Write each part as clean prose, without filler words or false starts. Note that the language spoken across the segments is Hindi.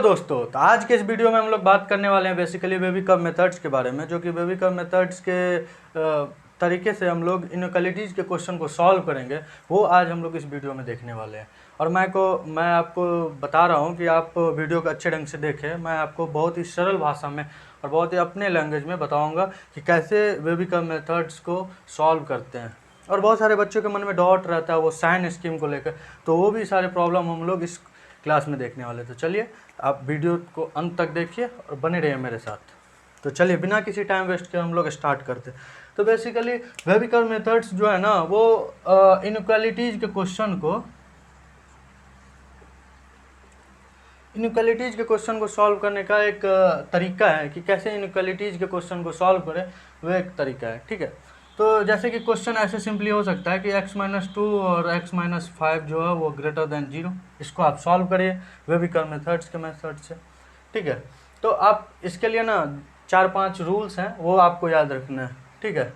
दोस्तों, तो आज के इस वीडियो में हम लोग बात करने वाले हैं बेसिकली बेबी कर्व मेथड्स के बारे में, जो कि बेबी कर्व मेथड्स के तरीके से हम लोग इनइक्वालिटीज़ के क्वेश्चन को सॉल्व करेंगे। वो आज हम लोग इस वीडियो में देखने वाले हैं। और मैं आपको बता रहा हूँ कि आप वीडियो को अच्छे ढंग से देखें। मैं आपको बहुत ही सरल भाषा में और बहुत ही अपने लैंग्वेज में बताऊँगा कि कैसे बेबी कर्व मेथड्स को सॉल्व करते हैं। और बहुत सारे बच्चों के मन में डाउट रहता है वो साइन स्कीम को लेकर, तो वो भी सारे प्रॉब्लम हम लोग इस क्लास में देखने वाले। तो चलिए आप वीडियो को अंत तक देखिए और बने रहिए मेरे साथ। तो चलिए बिना किसी टाइम वेस्ट के हम लोग स्टार्ट करते। तो बेसिकली बेबी कर्व मेथड्स जो है ना, वो इनइक्वालिटीज़ के क्वेश्चन को सॉल्व करने का एक तरीका है कि कैसे इनइक्वालिटीज़ के क्वेश्चन को सॉल्व करें, वो एक तरीका है। ठीक है, तो जैसे कि क्वेश्चन ऐसे सिंपली हो सकता है कि x-2 और x-5 जो है वो ग्रेटर देन 0। इसको आप सॉल्व करिए बेबी कर्व मेथड्स के मेथड से। ठीक है, तो आप इसके लिए ना 4-5 रूल्स हैं, वो आपको याद रखना है। ठीक है,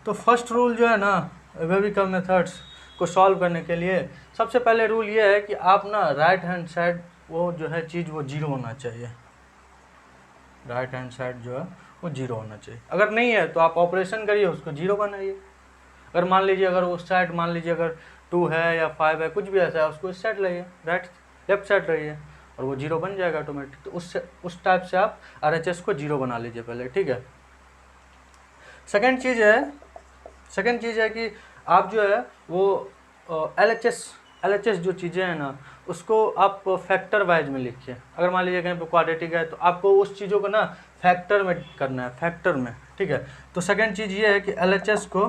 तो फर्स्ट रूल जो है ना बेबी कर्व मेथड्स को सॉल्व करने के लिए, सबसे पहले रूल ये है कि आप ना राइट हैंड साइड वो जो है चीज़ वो 0 होना चाहिए। राइट हैंड साइड जो है वो 0 होना चाहिए। अगर नहीं है तो आप ऑपरेशन करिए, उसको 0 बनाइए। अगर मान लीजिए अगर उस साइड मान लीजिए अगर 2 है या 5 है, कुछ भी ऐसा है, उसको इस साइड लाइए, लेफ्ट साइड रहिए और वो 0 बन जाएगा ऑटोमेटिक। तो उस टाइप से आप RHS को 0 बना लीजिए पहले। ठीक है, सेकेंड चीज़ है कि आप जो है वो LHS जो चीज़ें हैं ना, उसको आप फैक्टर वाइज में लिखिए। अगर मान लीजिए कहीं पे क्वाड्रेटिक है तो आपको उस चीज़ों को ना फैक्टर में करना है, फैक्टर में। ठीक है, तो सेकंड चीज़ ये है कि LHS को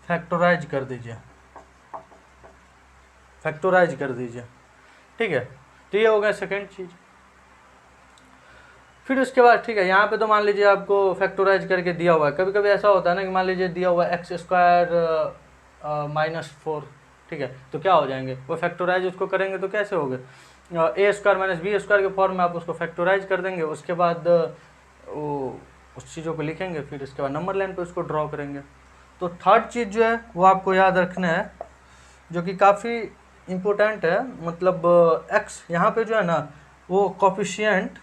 फैक्टराइज कर दीजिए, ठीक है, तो ये हो गया सेकंड चीज़। फिर उसके बाद ठीक है, यहाँ पे तो मान लीजिए आपको फैक्टराइज करके दिया हुआ है। कभी कभी ऐसा होता है ना कि मान लीजिए दिया हुआ है x² -4। ठीक है, तो क्या हो जाएंगे वो फैक्टराइज उसको करेंगे तो कैसे होंगे, a² - b² के फॉर्म में आप उसको फैक्टराइज कर देंगे। उसके बाद वो उस चीज़ों को लिखेंगे, फिर इसके बाद नंबर लाइन पे उसको ड्रॉ करेंगे। तो थर्ड चीज़ जो है वो आपको याद रखना है, जो कि काफ़ी इम्पोर्टेंट है। मतलब x यहाँ पे जो है ना वो कोफिशिएंट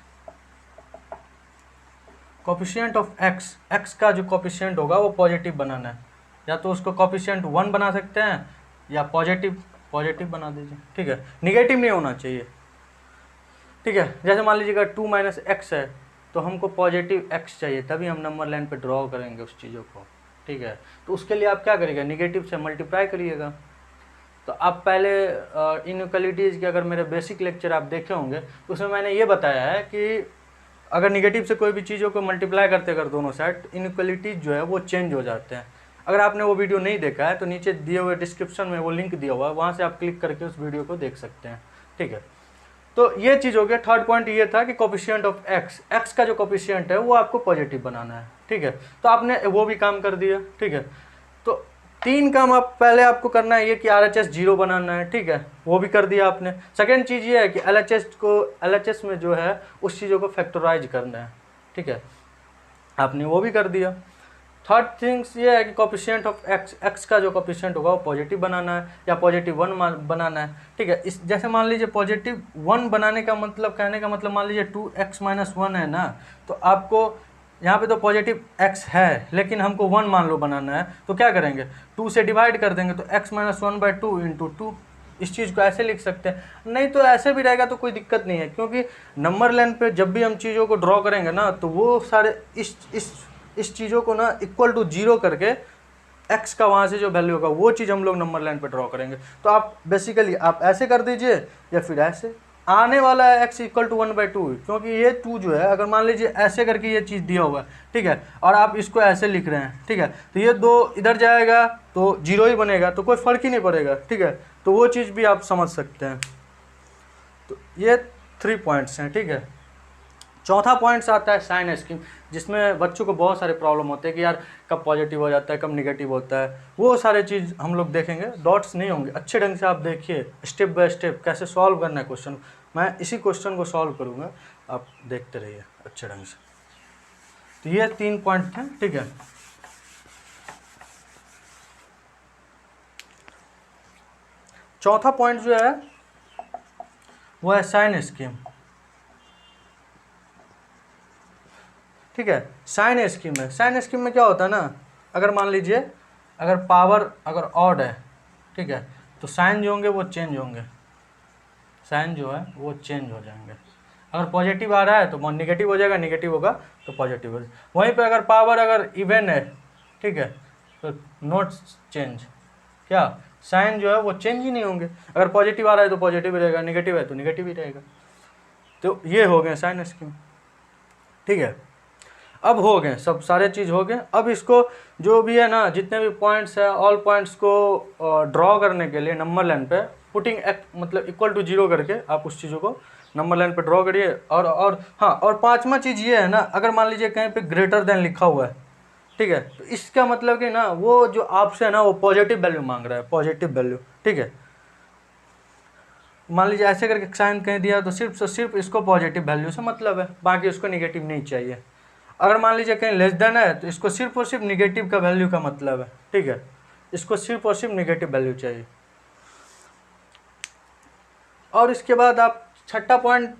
ऑफ x का जो कोफिशिएंट होगा वो पॉजिटिव बनाना है। या तो उसको कोफिशिएंट 1 बना सकते हैं या पॉजिटिव बना दीजिए। ठीक है, निगेटिव नहीं होना चाहिए। ठीक है, जैसे मान लीजिए अगर 2 - x है तो हमको पॉजिटिव x चाहिए, तभी हम नंबर लाइन पे ड्रॉ करेंगे उस चीज़ों को। ठीक है, तो उसके लिए आप क्या करिएगा, निगेटिव से मल्टीप्लाई करिएगा। तो आप पहले इनइक्वालिटीज़ के अगर मेरे बेसिक लेक्चर आप देखे होंगे तो उसमें मैंने ये बताया है कि अगर निगेटिव से कोई भी चीज़ों को मल्टीप्लाई करते अगर दोनों साइड, इनइक्वालिटीज़ जो है वो चेंज हो जाते हैं। अगर आपने वो वीडियो नहीं देखा है तो नीचे दिए हुए डिस्क्रिप्शन में वो लिंक दिया हुआ है, वहाँ से आप क्लिक करके उस वीडियो को देख सकते हैं। ठीक है, तो ये चीज़ हो गया। थर्ड पॉइंट ये था कि कोफिशिएंट ऑफ x का जो कोफिशिएंट है वो आपको पॉजिटिव बनाना है। ठीक है, तो आपने वो भी काम कर दिया। ठीक है, तो 3 काम आप पहले आपको करना है, ये कि RHS 0 बनाना है। ठीक है, वो भी कर दिया आपने। सेकेंड चीज़ ये है कि LHS में जो है उस चीज़ों को फैक्टराइज करना है। ठीक है, आपने वो भी कर दिया। थर्ड थिंग्स ये है कि कोफिशिएंट ऑफ x का जो कोफिशिएंट होगा वो पॉजिटिव बनाना है या +1 बनाना है। ठीक है, इस जैसे मान लीजिए +1 बनाने का मतलब, कहने का मतलब मान लीजिए 2x - 1 है ना, तो आपको यहाँ पे तो पॉजिटिव x है लेकिन हमको 1 मान लो बनाना है, तो क्या करेंगे, 2 से डिवाइड कर देंगे, तो x - 1/2 × 2। इस चीज़ को ऐसे लिख सकते हैं, नहीं तो ऐसे भी रहेगा तो कोई दिक्कत नहीं है, क्योंकि नंबर लाइन पे जब भी हम चीज़ों को ड्रॉ करेंगे ना तो वो सारे इस चीज़ों को ना इक्वल टू 0 करके x का वहाँ से जो वैल्यू होगा वो चीज़ हम लोग नंबर लाइन पे ड्रॉ करेंगे। तो आप बेसिकली आप ऐसे कर दीजिए या फिर ऐसे। आने वाला है x = 1/2, क्योंकि ये 2 जो है अगर मान लीजिए ऐसे करके ये चीज़ दिया हुआ है, ठीक है, और आप इसको ऐसे लिख रहे हैं, ठीक है, तो ये 2 इधर जाएगा तो 0 ही बनेगा, तो कोई फ़र्क ही नहीं पड़ेगा। ठीक है, तो वो चीज़ भी आप समझ सकते हैं। तो ये 3 पॉइंट्स हैं। ठीक है, चौथा पॉइंट्स आता है साइन स्कीम, जिसमें बच्चों को बहुत सारे प्रॉब्लम होते हैं कि यार कब पॉजिटिव हो जाता है, कब निगेटिव होता है। वो सारे चीज़ हम लोग देखेंगे, डॉट्स नहीं होंगे। अच्छे ढंग से आप देखिए स्टेप बाय स्टेप कैसे सॉल्व करना है क्वेश्चन। मैं इसी क्वेश्चन को सॉल्व करूँगा, आप देखते रहिए अच्छे ढंग से। तो ये 3 पॉइंट हैं। ठीक है, चौथा पॉइंट जो है वो है साइन स्कीम, ठीक है। साइन स्कीम है, साइन स्कीम में क्या होता है ना, अगर मान लीजिए अगर पावर अगर ऑड है, ठीक है, तो साइन जो होंगे वो चेंज होंगे, साइन जो है वो चेंज हो जाएंगे। अगर पॉजिटिव आ रहा है तो निगेटिव हो जाएगा, निगेटिव होगा तो पॉजिटिव हो जाएगा। वहीं पे अगर पावर अगर इवन है, ठीक है, तो नोट चेंज, क्या साइन जो है वो चेंज ही नहीं होंगे। अगर पॉजिटिव आ रहा है तो पॉजिटिव रहेगा, निगेटिव है तो निगेटिव ही रहेगा। तो ये हो गए साइन स्कीम, ठीक है। अब हो गए सब सारे चीज़ हो गए। अब इसको जो भी है ना, जितने भी पॉइंट्स है, ऑल पॉइंट्स को ड्रॉ करने के लिए नंबर लाइन पे पुटिंग मतलब इक्वल टू 0 करके आप उस चीज़ों को नंबर लाइन पे ड्रॉ करिए। और हाँ, और पांचवा चीज़ ये है ना, अगर मान लीजिए कहीं पे ग्रेटर देन लिखा हुआ है, ठीक है, तो इसका मतलब कि ना वो जो आपसे है ना वो पॉजिटिव वैल्यू मांग रहा है, पॉजिटिव वैल्यू, ठीक है। मान लीजिए ऐसे करके साइन कहीं दिया तो सिर्फ इसको पॉजिटिव वैल्यू से मतलब है, बाकी उसको निगेटिव नहीं चाहिए। अगर मान लीजिए कहीं लेस देन है तो इसको सिर्फ और सिर्फ निगेटिव का वैल्यू का मतलब है, ठीक है, इसको सिर्फ और सिर्फ निगेटिव वैल्यू चाहिए। और इसके बाद आप छठा पॉइंट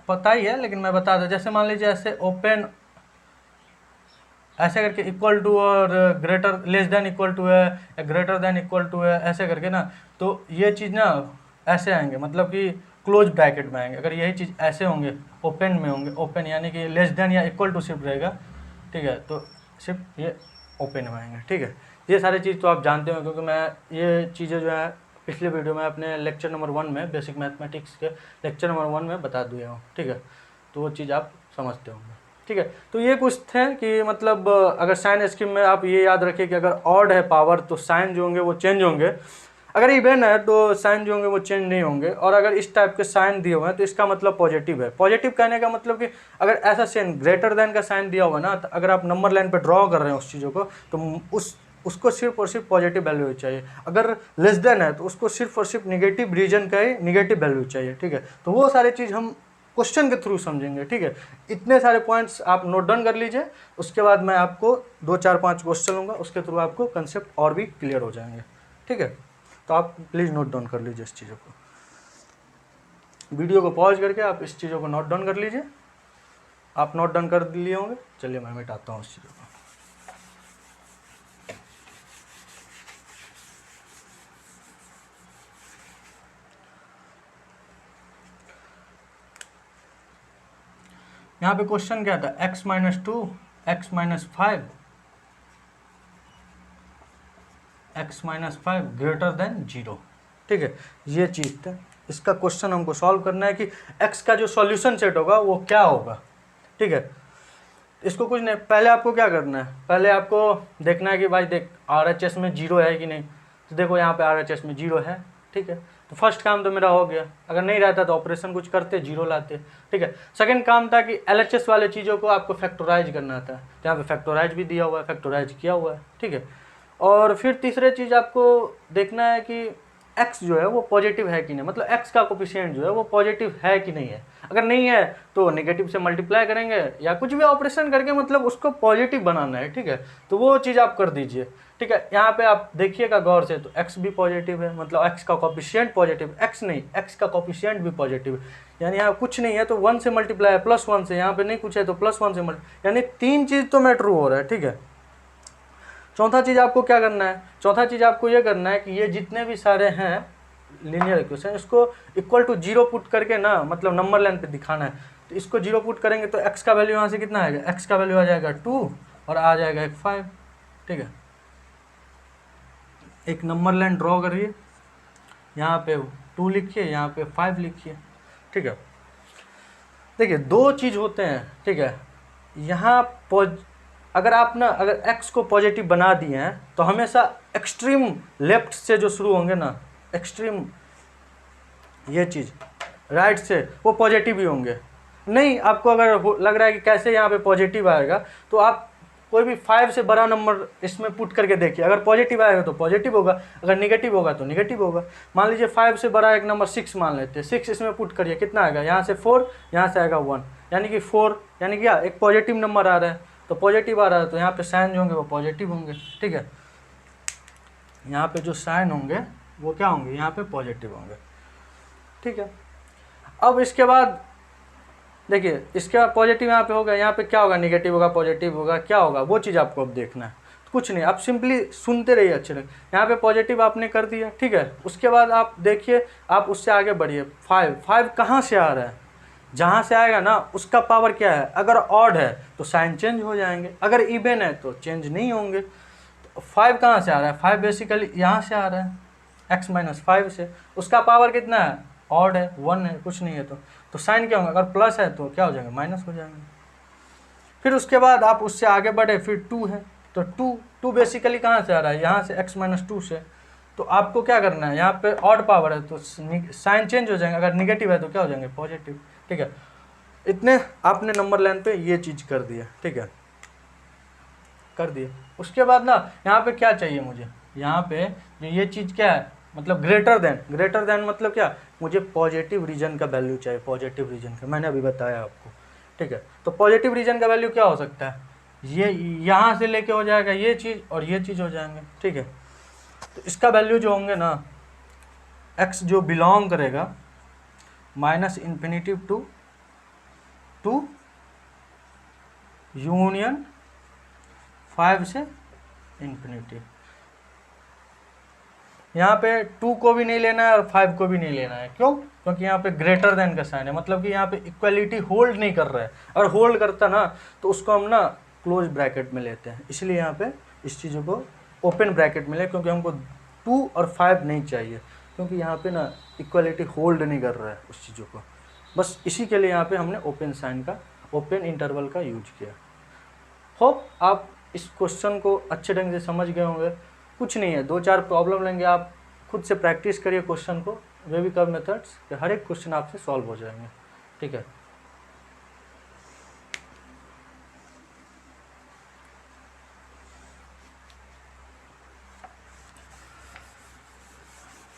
पता ही है लेकिन मैं बता दूं, जैसे मान लीजिए ऐसे ओपन ऐसे करके इक्वल टू और greater less than equal to है या ग्रेटर देन इक्वल टू है, ऐसे करके ना, तो ये चीज़ ना ऐसे आएंगे, मतलब कि क्लोज ब्रैकेट में आएंगे। अगर यही चीज़ ऐसे होंगे ओपन में होंगे, ओपन यानी कि लेस देन या इक्वल टू सिर्फ रहेगा, ठीक है, तो सिर्फ ये ओपन में आएंगे, ठीक है। ये सारी चीज़ तो आप जानते हो क्योंकि मैं ये चीज़ें जो है पिछले वीडियो में अपने लेक्चर नंबर 1 में बेसिक मैथमेटिक्स के लेक्चर नंबर 1 में बता दिया हूँ, ठीक है, तो वो चीज़ आप समझते होंगे, ठीक है। तो ये कुछ थे कि मतलब अगर साइन स्कीम में आप ये याद रखिए कि अगर ऑड है पावर तो साइन जो होंगे वो चेंज होंगे, अगर इवन है तो साइन जो होंगे वो चेंज नहीं होंगे। और अगर इस टाइप के साइन दिए हुए हैं तो इसका मतलब पॉजिटिव है। पॉजिटिव कहने का मतलब कि अगर ऐसा साइन ग्रेटर देन का साइन दिया हुआ ना, तो अगर आप नंबर लाइन पे ड्रॉ कर रहे हैं उस चीज़ों को तो उसको सिर्फ और सिर्फ पॉजिटिव वैल्यू चाहिए। अगर लेस देन है तो उसको सिर्फ और सिर्फ निगेटिव रीजन का ही निगेटिव वैल्यू चाहिए, ठीक है। तो वो सारी चीज़ हम क्वेश्चन के थ्रू समझेंगे, ठीक है। इतने सारे पॉइंट्स आप नोट डाउन कर लीजिए, उसके बाद मैं आपको 2 4 5 क्वेश्चन लूँगा, उसके थ्रू आपको कंसेप्ट और भी क्लियर हो जाएंगे, ठीक है। तो आप प्लीज़ नोट डाउन कर लीजिए इस चीज़ों को, वीडियो को पॉज करके आप इस चीज़ों को नोट डाउन कर लीजिए। आप नोट डाउन कर लिए होंगे, चलिए मैं मिटाता हूँ इस चीज़ों को। यहाँ पे क्वेश्चन क्या था, x-2 x-5 x-5 greater than 0, ठीक है, ये चीज़ था। इसका क्वेश्चन हमको सॉल्व करना है कि x का जो सॉल्यूशन सेट होगा वो क्या होगा, ठीक है। इसको कुछ नहीं, पहले आपको क्या करना है, पहले आपको देखना है कि भाई देख RHS में 0 है कि नहीं। तो देखो यहाँ पे RHS में 0 है, ठीक है, तो फर्स्ट काम तो मेरा हो गया। अगर नहीं रहता तो ऑपरेशन कुछ करते 0 लाते, ठीक है। सेकंड काम था कि LHS वाले चीज़ों को आपको फैक्टराइज करना था, तो यहाँ पे फैक्टराइज भी दिया हुआ है, फैक्टराइज किया हुआ है, ठीक है। और फिर तीसरे चीज़ आपको देखना है कि x जो है वो पॉजिटिव है कि नहीं, मतलब x का कोफिशिएंट जो है वो पॉजिटिव है कि नहीं है। अगर नहीं है तो नेगेटिव से मल्टीप्लाई करेंगे या कुछ भी ऑपरेशन करके मतलब उसको पॉजिटिव बनाना है, ठीक है। तो वो चीज़ आप कर दीजिए, ठीक है। यहाँ पे आप देखिएगा गौर से, तो x भी पॉजिटिव है, मतलब x का कोफिशिएंट पॉजिटिव, x नहीं x का कोफिशिएंट भी पॉजिटिव है, यानी यहाँ कुछ नहीं है तो 1 से मल्टीप्लाई है +1 से, यहाँ पे नहीं कुछ है तो +1 से मल्टीप्लाई, यानी 3 चीज़ तो में ट्रू हो रहा है, ठीक है। चौथा चीज़ आपको क्या करना है, चौथा चीज़ आपको ये करना है कि ये जितने भी सारे हैं लीनियर इक्वेशन, इसको इक्वल टू 0 पुट करके ना, मतलब नंबर लाइन पे दिखाना है। तो इसको 0 पुट करेंगे तो x का वैल्यू यहाँ से कितना आएगा, x का वैल्यू आ जाएगा 2 और आ जाएगा एक 5, ठीक है। एक नंबर लाइन ड्रॉ करिए, यहाँ पे 2 लिखिए, यहाँ पे 5 लिखिए, ठीक है। देखिए 2 चीज़ होते हैं, ठीक है। यहाँ अगर आप ना अगर x को पॉजिटिव बना दिए हैं तो हमेशा एक्सट्रीम लेफ्ट से जो शुरू होंगे ना, एक्सट्रीम ये चीज़ राइट से वो पॉजिटिव ही होंगे। नहीं आपको अगर लग रहा है कि कैसे यहाँ पे पॉजिटिव आएगा, तो आप कोई भी 5 से बड़ा नंबर इसमें पुट करके देखिए, अगर पॉजिटिव आएगा तो पॉजिटिव होगा, अगर निगेटिव होगा तो निगेटिव होगा। मान लीजिए 5 से बड़ा एक नंबर 6 मान लेते हैं, 6 इसमें पुट करिए, कितना आएगा, यहाँ से 4, यहाँ से आएगा 1, यानी कि 4, यानी कि क्या एक पॉजिटिव नंबर आ रहा है, तो पॉजिटिव आ रहा है तो यहाँ पे साइन जो होंगे वो पॉजिटिव होंगे, ठीक है। यहाँ पे जो साइन होंगे वो क्या होंगे, यहाँ पे पॉजिटिव होंगे, ठीक है। अब इसके बाद देखिए, इसके बाद पॉजिटिव यहाँ पे होगा, यहाँ पे क्या होगा, निगेटिव होगा, पॉजिटिव होगा, क्या होगा, वो चीज़ आपको अब देखना है। कुछ नहीं, आप सिंपली सुनते रहिए अच्छे से। यहाँ पे पॉजिटिव आपने कर दिया, ठीक है। उसके बाद आप देखिए, आप उससे आगे बढ़िए। 5 कहाँ से आ रहा है, जहाँ से आएगा ना उसका पावर क्या है। अगर ऑड है तो साइन चेंज हो जाएंगे, अगर इवन है तो चेंज नहीं होंगे। तो 5 कहाँ से आ रहा है, 5 बेसिकली यहाँ से आ रहा है, x-5 से। उसका पावर कितना है, ऑड है, 1 है, कुछ नहीं है। तो साइन क्या होगा, अगर प्लस है तो क्या हो जाएंगे, माइनस हो जाएंगे। फिर उसके बाद आप उससे आगे बढ़े, फिर 2 है, तो 2 बेसिकली कहाँ से आ रहा है, यहाँ से x-2 से। तो आपको क्या करना है, यहाँ पे ऑड पावर है तो साइन चेंज हो जाएंगे, अगर निगेटिव है तो क्या हो जाएंगे, पॉजिटिव, ठीक है। इतने आपने नंबर लाइन पे ये चीज़ कर दिया, ठीक है, कर दिए। उसके बाद ना यहाँ पे क्या चाहिए मुझे, यहाँ पे जो ये चीज़ क्या है, मतलब ग्रेटर देन मतलब क्या, मुझे पॉजिटिव रीजन का वैल्यू चाहिए, पॉजिटिव रीजन का, मैंने अभी बताया आपको, ठीक है। तो पॉजिटिव रीजन का वैल्यू क्या हो सकता है, ये यहाँ से लेके हो जाएगा ये चीज़ और ये चीज़ हो जाएंगे, ठीक है। तो इसका वैल्यू जो होंगे ना, x जो बिलोंग करेगा -∞ टू यूनियन 5 से इन्फिनिटी। यहाँ पे 2 को भी नहीं लेना है और 5 को भी नहीं लेना है, क्यों, क्योंकि यहाँ पे ग्रेटर देन का साइन है, मतलब कि यहाँ पे इक्वलिटी होल्ड नहीं कर रहा है। अगर होल्ड करता ना तो उसको हम ना क्लोज ब्रैकेट में लेते हैं, इसलिए यहाँ पे इस चीज़ों को ओपन ब्रैकेट में ले, क्योंकि हमको 2 और 5 नहीं चाहिए, क्योंकि यहाँ पे ना इक्वलिटी होल्ड नहीं कर रहा है उस चीज़ों को। बस इसी के लिए यहाँ पे हमने ओपन साइन का, ओपन इंटरवल का यूज किया। होप आप इस क्वेश्चन को अच्छे ढंग से समझ गए होंगे। कुछ नहीं है, 2-4 प्रॉब्लम लेंगे, आप खुद से प्रैक्टिस करिए क्वेश्चन को, वेबी कर्व मेथड्स के हर एक क्वेश्चन आपसे सॉल्व हो जाएंगे, ठीक है।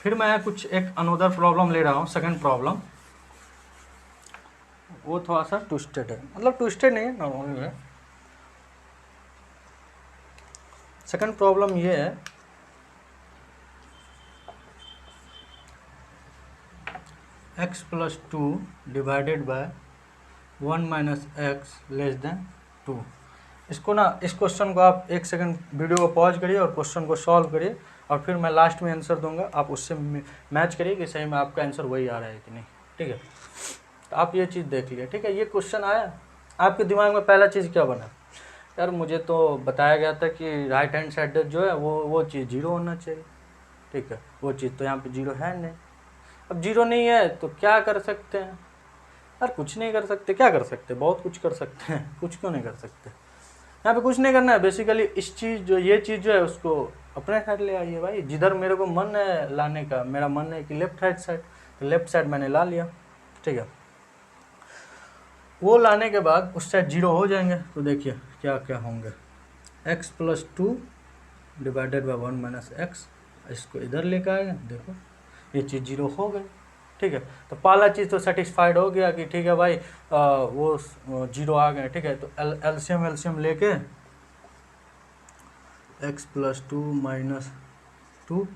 फिर मैं कुछ एक अनोदर प्रॉब्लम ले रहा हूँ, सेकंड प्रॉब्लम। वो थोड़ा सा ट्विस्टेड है, मतलब ट्विस्टेड नहीं है, नॉर्मल है। सेकंड प्रॉब्लम ये है, x+2 डिवाइडेड बाय 1 - x < 2। इसको ना, इस क्वेश्चन को आप 1 सेकंड वीडियो को पॉज करिए और क्वेश्चन को सॉल्व करिए, और फिर मैं लास्ट में आंसर दूंगा, आप उससे मैच करिए कि सही में आपका आंसर वही आ रहा है कि नहीं, ठीक है। तो आप ये चीज़ देख लिया, ठीक है। ये क्वेश्चन आया आपके दिमाग में, पहला चीज़ क्या बना, यार मुझे तो बताया गया था कि राइट हैंड साइड जो है वो चीज़ 0 होना चाहिए, ठीक है। वो चीज़ तो यहाँ पे 0 है नहीं। अब 0 नहीं है तो क्या कर सकते हैं, यार कुछ नहीं कर सकते। क्या कर सकते, बहुत कुछ कर सकते हैं, कुछ क्यों नहीं कर सकते। यहाँ पे कुछ नहीं करना है, बेसिकली इस चीज़ जो, ये चीज़ जो है उसको अपने साइड ले आइए भाई। जिधर मेरे को मन है लाने का, मेरा मन है कि लेफ्ट हैंड साइड, तो लेफ्ट साइड मैंने ला लिया, ठीक है। वो लाने के बाद उस साइड 0 हो जाएंगे। तो देखिए क्या क्या होंगे, x+2 डिवाइडेड बाय 1 - x, इसको इधर लेकर आएंगे, देखो ये चीज़ 0 हो गई, ठीक है। तो पहला चीज़ तो सेटिस्फाइड हो गया कि ठीक है भाई, वो 0 आ गए, ठीक है। तो एलसीएम लेके x+2 - 2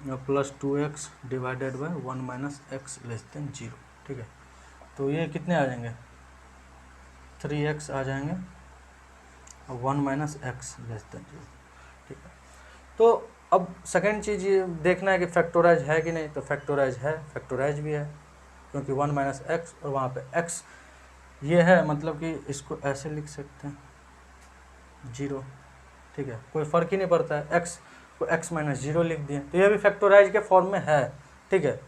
+ 2x divided by 1 - x < 0, ठीक है। तो ये कितने आ जाएंगे, 3x आ जाएंगे और 1 - x < 0, ठीक है। तो अब सेकेंड चीज़ ये देखना है कि फैक्टोराइज है कि नहीं। तो फैक्टोराइज है, फैक्टोराइज भी है, क्योंकि 1 - x और वहाँ पे x ये है, मतलब कि इसको ऐसे लिख सकते हैं 0, ठीक है। कोई फ़र्क ही नहीं पड़ता है, x को x - 0 लिख दिए, तो ये भी फैक्टोराइज के फॉर्म में है, ठीक है।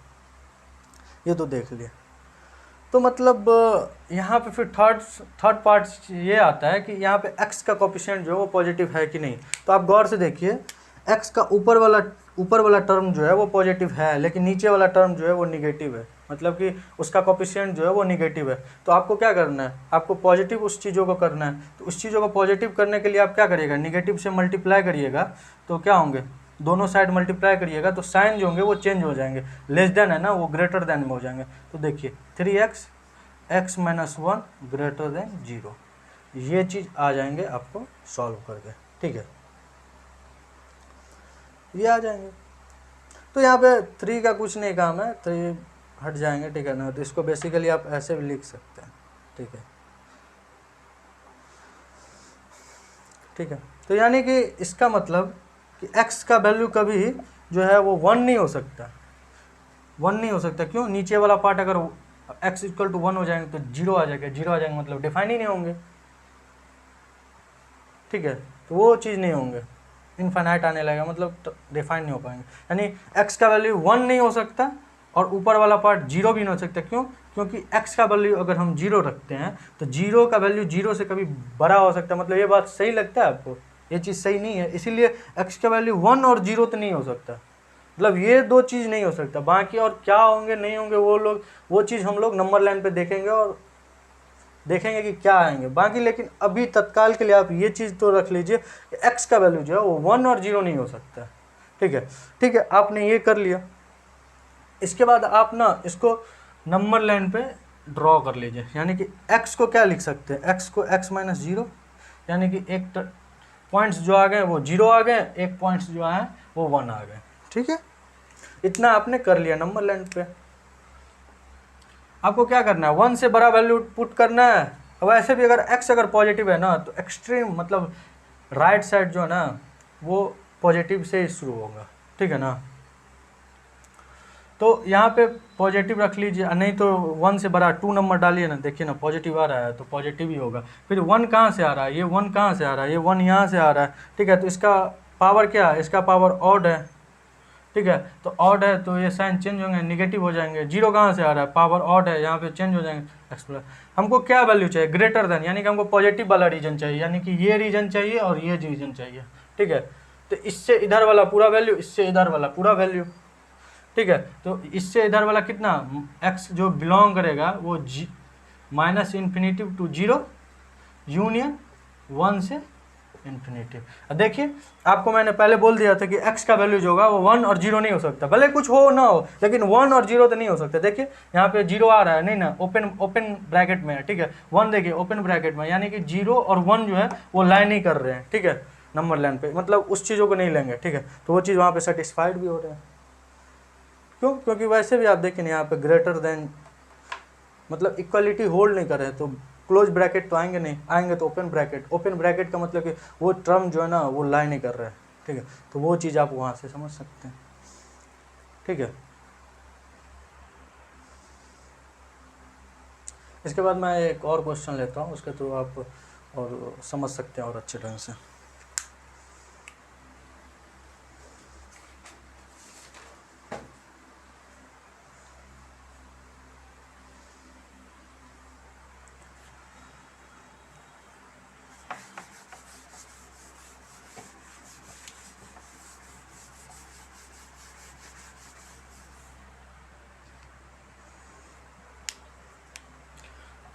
ये तो देख लिया। तो मतलब यहाँ पे फिर थर्ड पार्ट ये आता है कि यहाँ पे x का कोफिशिएंट जो है वो पॉजिटिव है कि नहीं। तो आप गौर से देखिए, x का ऊपर वाला टर्म जो है वो पॉजिटिव है, लेकिन नीचे वाला टर्म जो है वो निगेटिव है, मतलब कि उसका कोफिशिएंट जो है वो निगेटिव है। तो आपको क्या करना है, आपको पॉजिटिव उस चीज़ों को करना है। तो उस चीज़ों को पॉजिटिव करने के लिए आप क्या करिएगा, निगेटिव से मल्टीप्लाई करिएगा, तो क्या होंगे, दोनों साइड मल्टीप्लाई करिएगा तो साइन जो होंगे वो चेंज हो जाएंगे, लेस देन है ना वो ग्रेटर देन में हो जाएंगे। तो देखिए 3x x - 1 ग्रेटर देन 0, ये चीज़ आ जाएंगे आपको सॉल्व करके, ठीक है, ये आ जाएंगे। तो यहाँ पे 3 का कुछ नहीं काम है, 3 हट जाएंगे, ठीक है ना। तो इसको बेसिकली आप ऐसे भी लिख सकते हैं, ठीक है, ठीक है। तो यानी कि इसका मतलब कि x का वैल्यू कभी जो है वो 1 नहीं हो सकता, 1 नहीं हो सकता। क्यों? नीचे वाला पार्ट अगर x इक्वल टू 1 हो जाएंगे तो 0 आ जाएगा, 0 आ जाएंगे मतलब डिफाइन ही नहीं होंगे, ठीक है। तो वो चीज़ नहीं होंगे, इनफाइनाइट आने लगेगा मतलब डिफाइन नहीं हो पाएंगे। यानी x का वैल्यू 1 नहीं हो सकता और ऊपर वाला पार्ट 0 भी नहीं हो सकता। क्यों? क्योंकि x का वैल्यू अगर हम 0 रखते हैं तो 0 का वैल्यू 0 से कभी बड़ा हो सकता है। मतलब ये बात सही लगता है आपको? ये चीज़ सही नहीं है, इसीलिए x का वैल्यू 1 और 0 तो नहीं हो सकता। मतलब ये दो चीज़ नहीं हो सकता। बाकी और क्या होंगे नहीं होंगे वो चीज़ हम लोग नंबर लाइन पे देखेंगे और देखेंगे कि क्या आएंगे बाकी। लेकिन अभी तत्काल के लिए आप ये चीज़ तो रख लीजिए कि x का वैल्यू जो है वो 1 और 0 नहीं हो सकता, ठीक है, ठीक है। आपने ये कर लिया, इसके बाद आप ना इसको नंबर लाइन पे ड्रॉ कर लीजिए। यानी कि x को क्या लिख सकते हैं, x को x माइनस 0, यानी कि एक पॉइंट्स जो आ गए वो 0 आ गए, एक पॉइंट्स जो आए वो 1 आ गए, ठीक है। इतना आपने कर लिया नंबर लाइन पे। आपको क्या करना है, 1 से बड़ा वैल्यू पुट करना है। वैसे भी अगर x अगर पॉजिटिव है ना तो एक्सट्रीम मतलब राइट साइड जो है ना वो पॉजिटिव से ही शुरू होगा, ठीक है ना। तो यहाँ पे पॉजिटिव रख लीजिए, नहीं तो 1 से बड़ा 2 नंबर डालिए ना, देखिए ना पॉजिटिव आ रहा है तो पॉजिटिव ही होगा। फिर 1 कहाँ से आ रहा है, ये 1 कहाँ से आ रहा है, ये 1 यहाँ से आ रहा है, ठीक है। तो इसका पावर क्या है, इसका पावर ऑड है, ठीक है। तो ऑड है तो ये साइन चेंज होंगे, निगेटिव हो जाएंगे। 0 कहाँ से आ रहा है, पावर ऑड है, यहाँ पे चेंज हो जाएंगे एक्सप्लोर। हमको क्या वैल्यू चाहिए, ग्रेटर देन, यानी कि हमको पॉजिटिव वाला रीजन चाहिए, यानी कि ये रीजन चाहिए और ये रीजन चाहिए, ठीक है। तो इससे इधर वाला पूरा वैल्यू, इससे इधर वाला पूरा वैल्यू, ठीक है। तो इससे इधर वाला कितना, x जो बिलोंग करेगा वो माइनस इन्फिनिटिव टू 0 यूनियन 1 से इन्फिनिटिव। देखिए आपको मैंने पहले बोल दिया था कि x का वैल्यू जो होगा वो 1 और 0 नहीं हो सकता, भले कुछ हो ना हो, लेकिन 1 और 0 तो नहीं हो सकता। देखिए यहाँ पे 0 आ रहा है, नहीं ना, ओपन ब्रैकेट में है, ठीक है। 1 देखिए ओपन ब्रैकेट में, यानी कि 0 और 1 जो है वो लाइन ही कर रहे हैं, ठीक है, नंबर लाइन पे, मतलब उस चीज़ों को नहीं लेंगे, ठीक है। तो वो चीज़ वहाँ पे सेटिस्फाइड भी हो रहा है। क्यों? क्योंकि वैसे भी आप देखें यहाँ पे ग्रेटर देन मतलब इक्वलिटी होल्ड नहीं कर रहे, तो क्लोज ब्रैकेट तो आएंगे नहीं, आएंगे तो ओपन ब्रैकेट का मतलब कि वो टर्म जो है ना वो लाई नहीं कर रहा है, ठीक है। तो वो चीज़ आप वहाँ से समझ सकते हैं, ठीक है। इसके बाद मैं एक और क्वेश्चन लेता हूँ, उसके थ्रू आप और समझ सकते हैं और अच्छे ढंग से।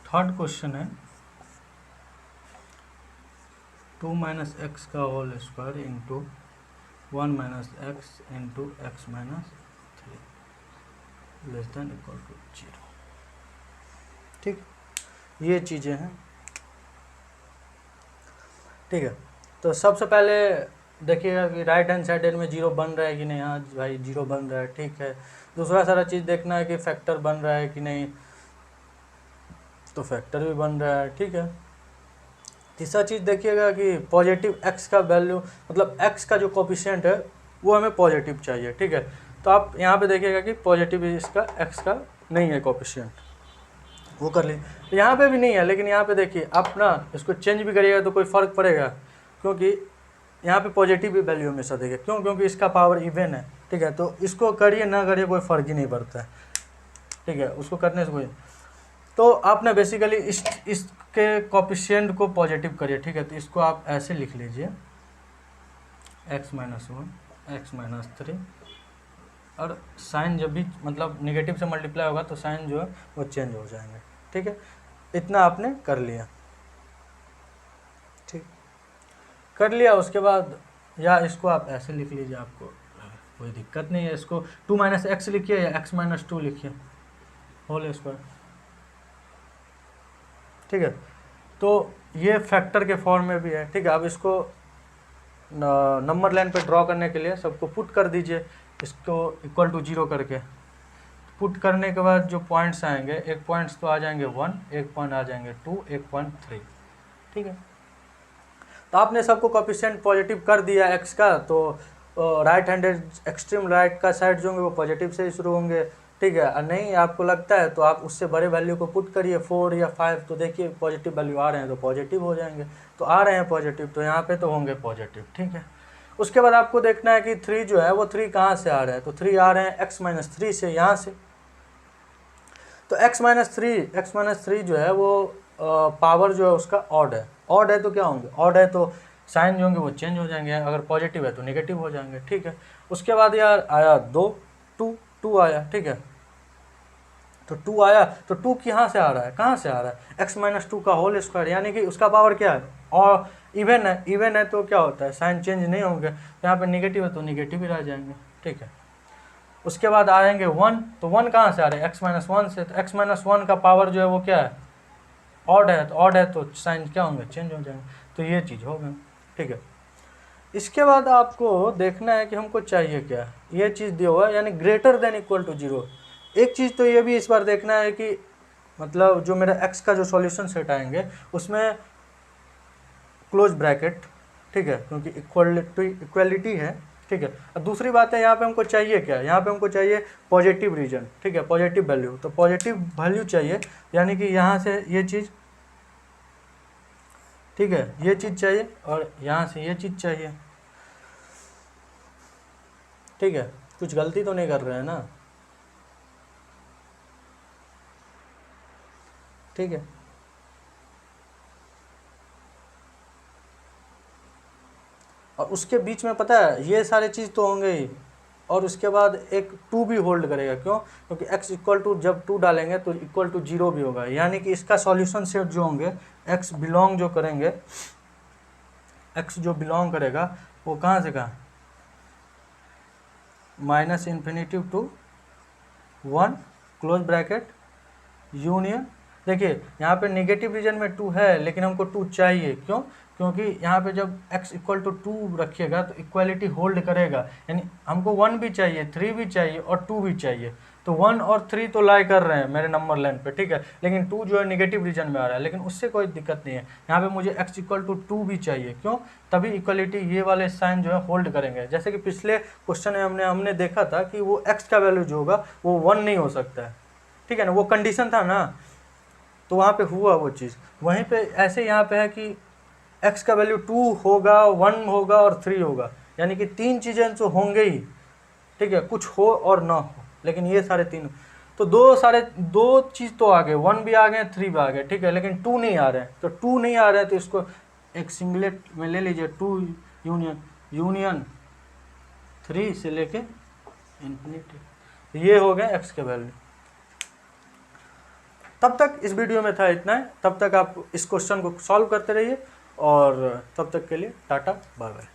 थर्ड क्वेश्चन है 2 माइनस एक्स का whole square into 1 minus X into X minus 3 less than equal to 0, ठीक। ये चीज़ें हैं, ठीक है। तो सबसे पहले देखिएगा कि राइट हैंड साइड में 0 बन रहा है कि नहीं। हाँ भाई 0 बन रहा है, ठीक है। दूसरा सारा चीज़ देखना है कि फैक्टर बन रहा है कि नहीं, तो फैक्टर भी बन रहा है, ठीक है। तीसरा चीज़ देखिएगा कि पॉजिटिव x का वैल्यू मतलब x का जो कोफिशिएंट है वो हमें पॉजिटिव चाहिए, ठीक है। तो आप यहाँ पे देखिएगा कि पॉजिटिव इसका x का नहीं है कोफिशिएंट, वो कर लीजिए। तो यहाँ पे भी नहीं है, लेकिन यहाँ पे देखिए आप ना इसको चेंज भी करिएगा तो कोई फ़र्क पड़ेगा, क्योंकि यहाँ पे पॉजिटिव भी वैल्यू हमेशा देखिए। क्यों? क्योंकि इसका पावर इवन है, ठीक है। तो इसको करिए ना करिए कोई फ़र्क ही नहीं पड़ता है, ठीक है, उसको करने से कोई। तो आपने बेसिकली इसके कोफिशिएंट को पॉजिटिव करिए, ठीक है। तो इसको आप ऐसे लिख लीजिए x माइनस 1 x माइनस 3, और साइन जब भी मतलब नेगेटिव से मल्टीप्लाई होगा तो साइन जो है वो चेंज हो जाएंगे, ठीक है। इतना आपने कर लिया, ठीक, कर लिया। उसके बाद या इसको आप ऐसे लिख लीजिए, आपको कोई दिक्कत नहीं है। इसको 2 माइनस एक्स लिखिए या x माइनस 2 लिखिए होल स्क्वायर, ठीक है। तो ये फैक्टर के फॉर्म में भी है, ठीक है। अब इसको नंबर लाइन पे ड्रॉ करने के लिए सबको पुट कर दीजिए, इसको इक्वल टू 0 करके पुट करने के बाद जो पॉइंट्स आएंगे, एक पॉइंट्स तो आ जाएंगे 1, एक पॉइंट आ जाएंगे 2, एक पॉइंट 3, ठीक है। तो आपने सबको कोफिशिएंट पॉजिटिव कर दिया एक्स का, तो राइट हैंडेड एक्सट्रीम राइट का साइड जो होंगे वो पॉजिटिव से ही शुरू होंगे, ठीक है। और नहीं आपको लगता है तो आप उससे बड़े वैल्यू को पुट करिए 4 या 5, तो देखिए पॉजिटिव वैल्यू आ रहे हैं तो पॉजिटिव हो जाएंगे, तो आ रहे हैं पॉजिटिव तो यहाँ पे तो होंगे पॉजिटिव, ठीक है। उसके बाद आपको देखना है कि 3 जो है वो 3 कहाँ से आ रहा है, तो 3 आ रहे हैं x-3 से, यहाँ से। तो x-3 जो है वो पावर जो है उसका ऑड है, ऑड है तो क्या होंगे, ऑड है तो साइन जो होंगे वो चेंज हो जाएंगे, अगर पॉजिटिव है तो नेगेटिव हो जाएंगे, ठीक है। उसके बाद यार आया 2, 2 आया, ठीक है। तो 2 आया तो 2 यहाँ से आ रहा है, कहाँ से आ रहा है, x-2 का होल स्क्वायर, यानी कि उसका पावर क्या है, और इवन है, इवन है तो क्या होता है साइन चेंज नहीं होंगे, तो यहाँ पे नेगेटिव है तो नेगेटिव ही रह जाएंगे, ठीक है। उसके बाद आएंगे 1, तो 1 कहाँ से आ रहे हैं, x-1 से, तो x-1 का पावर जो है वो क्या है, ऑड है, तो ऑड है तो साइन क्या होंगे, चेंज हो जाएंगे, तो ये चीज़ हो गई, ठीक है। इसके बाद आपको देखना है कि हमको चाहिए क्या, ये चीज़ दिया हुआ है, यानी ग्रेटर देन इक्वल टू 0। एक चीज़ तो ये भी इस बार देखना है कि मतलब जो मेरा x का जो सॉल्यूशन सेट आएंगे उसमें क्लोज ब्रैकेट, ठीक है, क्योंकि इक्वलिटी है, ठीक है। और दूसरी बात है यहाँ पे हमको चाहिए क्या, यहाँ पे हमको चाहिए पॉजिटिव रीजन, ठीक है, पॉजिटिव वैल्यू, तो पॉजिटिव वैल्यू चाहिए, यानी कि यहाँ से ये चीज़, ठीक है, ये चीज़ चाहिए और यहाँ से ये चीज़ चाहिए, ठीक है। कुछ गलती तो नहीं कर रहे हैं ना, ठीक है। और उसके बीच में पता है ये सारे चीज़ तो होंगे ही, और उसके बाद एक 2 भी होल्ड करेगा, क्यों, क्योंकि x इक्वल टू जब 2 डालेंगे तो इक्वल टू 0 भी होगा, यानी कि इसका सॉल्यूशन सेट जो होंगे x बिलोंग जो करेंगे, x जो बिलोंग करेगा वो कहाँ से कहाँ, -∞ to 1 क्लोज ब्रैकेट यूनियन। देखिए यहाँ पे नेगेटिव रीजन में 2 है लेकिन हमको 2 चाहिए, क्यों, क्योंकि यहाँ पे जब x इक्वल टू 2 रखिएगा तो इक्वालिटी होल्ड करेगा, यानी हमको 1 भी चाहिए, 3 भी चाहिए और 2 भी चाहिए, तो 1 और 3 तो लाई कर रहे हैं मेरे नंबर लाइन पे, ठीक है, लेकिन 2 जो है नेगेटिव रीजन में आ रहा है, लेकिन उससे कोई दिक्कत नहीं है, यहाँ पे मुझे x इक्वल टू 2 भी चाहिए, क्यों, तभी इक्वालिटी ये वाले साइन जो है होल्ड करेंगे। जैसे कि पिछले क्वेश्चन में हमने देखा था कि वो x का वैल्यू जो होगा वो 1 नहीं हो सकता है, ठीक है ना, वो कंडीशन था ना, तो वहाँ पे हुआ वो चीज़। वहीं पे ऐसे यहाँ पे है कि x का वैल्यू 2 होगा, 1 होगा और 3 होगा, यानी कि 3 चीज़ें तो होंगे ही, ठीक है, कुछ हो और ना हो, लेकिन ये सारे 3, तो दो चीज़ तो आ गए, 1 भी आ गए, 3 भी आ गए, ठीक है, लेकिन 2 नहीं आ रहे हैं, तो 2 नहीं आ रहे हैं तो इसको एक सिंगलेट में ले लीजिए, 2 यूनियन 3 से लेके इन्फिनिटी, ये हो गए x के वैल्यू। तब तक इस वीडियो में था इतना है, तब तक आप इस क्वेश्चन को सॉल्व करते रहिए, और तब तक के लिए टाटा बाय बाय।